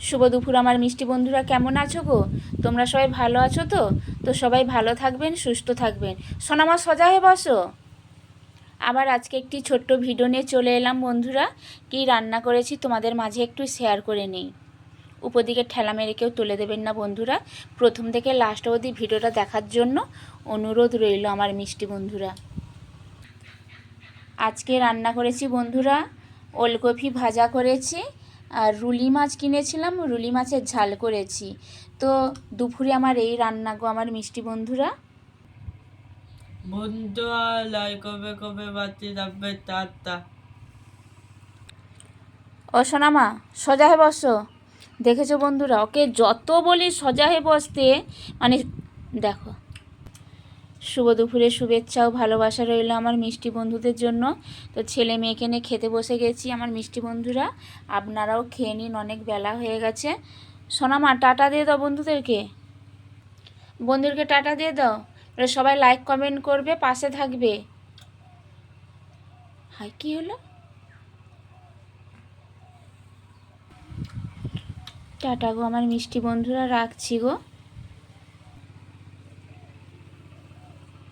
শুভ দুপুর আমার মিষ্টি বন্ধুরা, কেমন আছো গো? তোমরা সবাই ভালো আছো তো? তো সবাই ভালো থাকবেন, সুস্থ থাকবেন। সোনামা সজা হয়ে বসো। আবার আজকে একটি ছোট্ট ভিডিও নিয়ে চলে এলাম বন্ধুরা। কি রান্না করেছি তোমাদের মাঝে একটু শেয়ার করে নিই। উপর দিকে ঠেলা মেরে কেউ তুলে দেবেন না বন্ধুরা। প্রথম থেকে লাস্ট অবধি ভিডিওটা দেখার জন্য অনুরোধ রইল আমার মিষ্টি বন্ধুরা। আজকে রান্না করেছি বন্ধুরা, ওলকপি ভাজা করেছি, আর রুলি মাছ কিনেছিলাম, রুলি মাছের ঝাল করেছি। তো দুপুরে আমার এই রান্না গো আমার মিষ্টি বন্ধুরা। বন্ধুরা লাইক কবে কবে বাড়তে যাবে টাটা। ও সোনামা সোজা হয়ে বসো। দেখেছো বন্ধুরা, ওকে যত বলি সোজা হয়ে বসতে, মানে দেখো। শুভ দুপুরে শুভেচ্ছা ও ভালোবাসা রইল আমার মিষ্টি বন্ধুদের জন্য। তো ছেলে মেয়েকে নিয়ে খেতে বসে গেছি আমার মিষ্টি বন্ধুরা। আপনারাও খেয়ে নিন, অনেক বেলা হয়ে গেছে। সোনামা টাটা দিয়ে দাও বন্ধুদেরকে, বন্ধুদেরকে টাটা দিয়ে দাও। এবার সবাই লাইক কমেন্ট করবে, পাশে থাকবে। হাই, কী হলো? টাটা গো আমার মিষ্টি বন্ধুরা, রাখছি গো।